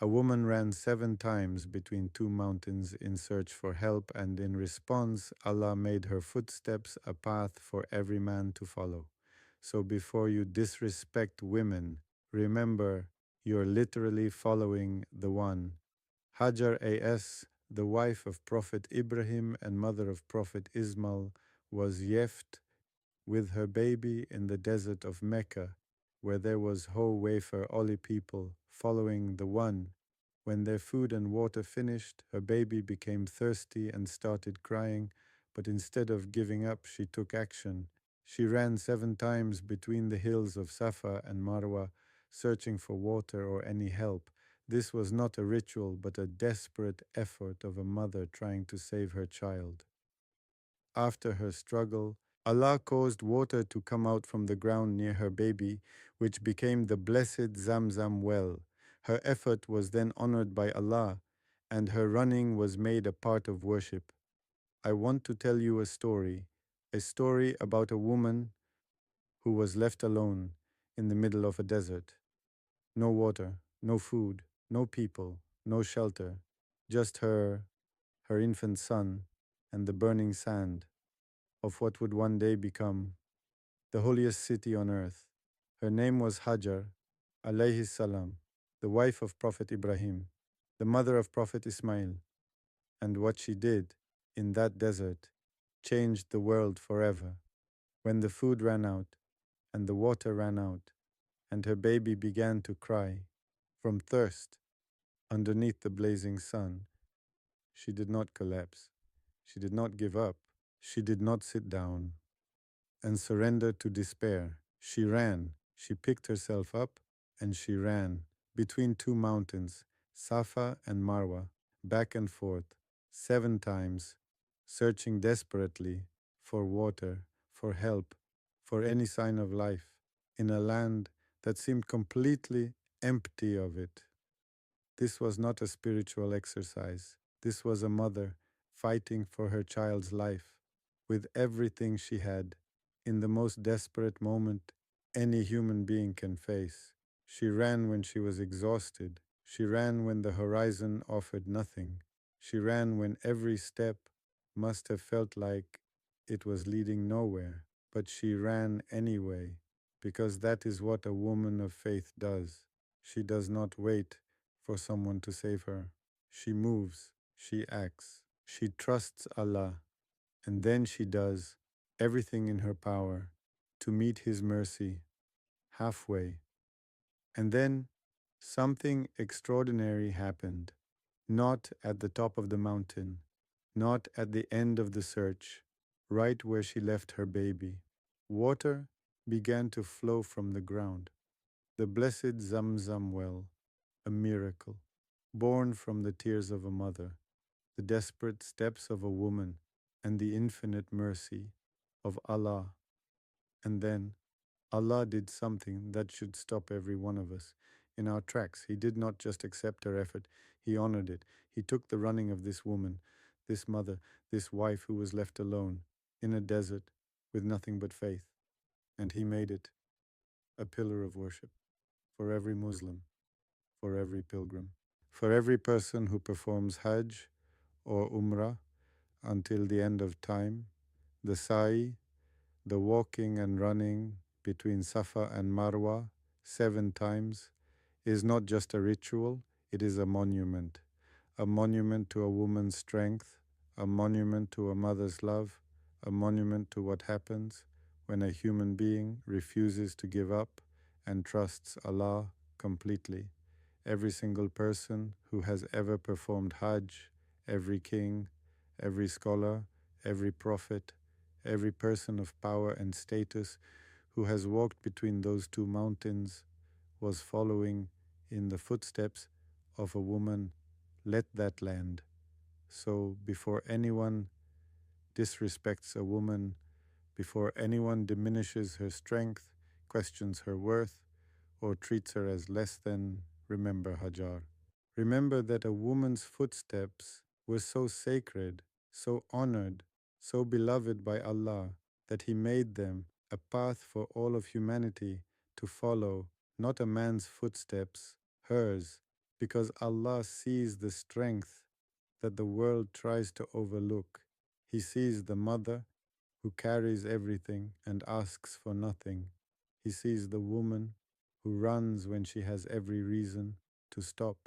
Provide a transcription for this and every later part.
A woman ran 7 times between two mountains in search for help, and in response, Allah made her footsteps a path for every man to follow. So before you disrespect women, remember you're literally following the one. Hajar as, the wife of Prophet Ibrahim and mother of Prophet Ismail, was left with her baby in the desert of Mecca, where there was whole wafer Oli people following the one. When their food and water finished, her baby became thirsty and started crying, but instead of giving up, she took action. She ran 7 times between the hills of Safa and Marwa, searching for water or any help. This was not a ritual, but a desperate effort of a mother trying to save her child. After her struggle, Allah caused water to come out from the ground near her baby, which became the blessed Zamzam well. Her effort was then honored by Allah, and her running was made a part of worship. I want to tell you a story about a woman who was left alone in the middle of a desert. No water, no food, no people, no shelter, just her infant son, and the burning sand of what would one day become the holiest city on earth. Her name was Hajar, alayhi salam, the wife of Prophet Ibrahim, the mother of Prophet Ismail, and what she did in that desert changed the world forever. When the food ran out and the water ran out, and her baby began to cry from thirst underneath the blazing sun, she did not collapse. She did not give up. She did not sit down and surrender to despair. She ran. She picked herself up and she ran between two mountains, Safa and Marwa, back and forth, 7 times, searching desperately for water, for help, for any sign of life, in a land that seemed completely empty of it. This was not a spiritual exercise. This was a mother fighting for her child's life with everything she had in the most desperate moment any human being can face. She ran when she was exhausted. She ran when the horizon offered nothing. She ran when every step must have felt like it was leading nowhere. But she ran anyway, because that is what a woman of faith does. She does not wait for someone to save her. She moves, she acts, she trusts Allah, and then she does everything in her power to meet His mercy halfway. And then something extraordinary happened, not at the top of the mountain, not at the end of the search, right where she left her baby. Water began to flow from the ground. The blessed Zamzam well, a miracle, born from the tears of a mother, the desperate steps of a woman, and the infinite mercy of Allah. And then Allah did something that should stop every one of us in our tracks. He did not just accept her effort, He honored it. He took the running of this woman, this mother, this wife who was left alone in a desert with nothing but faith, and He made it a pillar of worship for every Muslim, for every pilgrim, for every person who performs Hajj or Umrah until the end of time. The sa'i, the walking and running between Safa and Marwa 7 times, is not just a ritual, it is a monument to a woman's strength, a monument to a mother's love, a monument to what happens when a human being refuses to give up and trusts Allah completely. Every single person who has ever performed Hajj, every king, every scholar, every prophet, every person of power and status who has walked between those two mountains was following in the footsteps of a woman let that land. So before anyone disrespects a woman, before anyone diminishes her strength, questions her worth, or treats her as less than, remember Hajar. Remember that a woman's footsteps were so sacred, so honored, so beloved by Allah that He made them a path for all of humanity to follow, not a man's footsteps, hers, because Allah sees the strength that the world tries to overlook. He sees the mother who carries everything and asks for nothing. He sees the woman who runs when she has every reason to stop.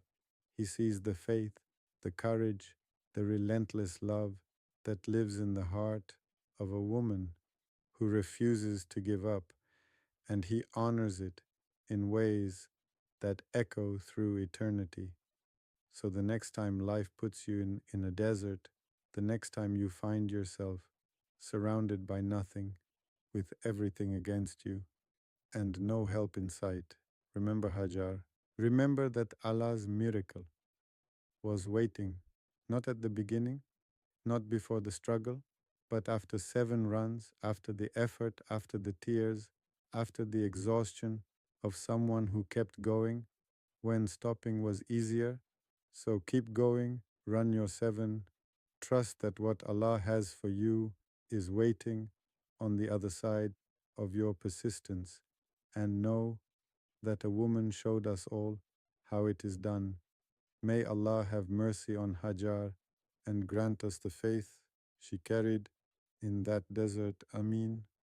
He sees the faith, the courage, the relentless love that lives in the heart of a woman who refuses to give up, and he honors it in ways that echo through eternity. So the next time life puts you in a desert, the next time you find yourself surrounded by nothing, with everything against you, and no help in sight, remember Hajar. Remember that Allah's miracle was waiting, not at the beginning, not before the struggle, but after 7 runs, after the effort, after the tears, after the exhaustion of someone who kept going when stopping was easier. So keep going, run your 7, trust that what Allah has for you is waiting on the other side of your persistence, and know that a woman showed us all how it is done. May Allah have mercy on Hajar and grant us the faith she carried in that desert. Ameen.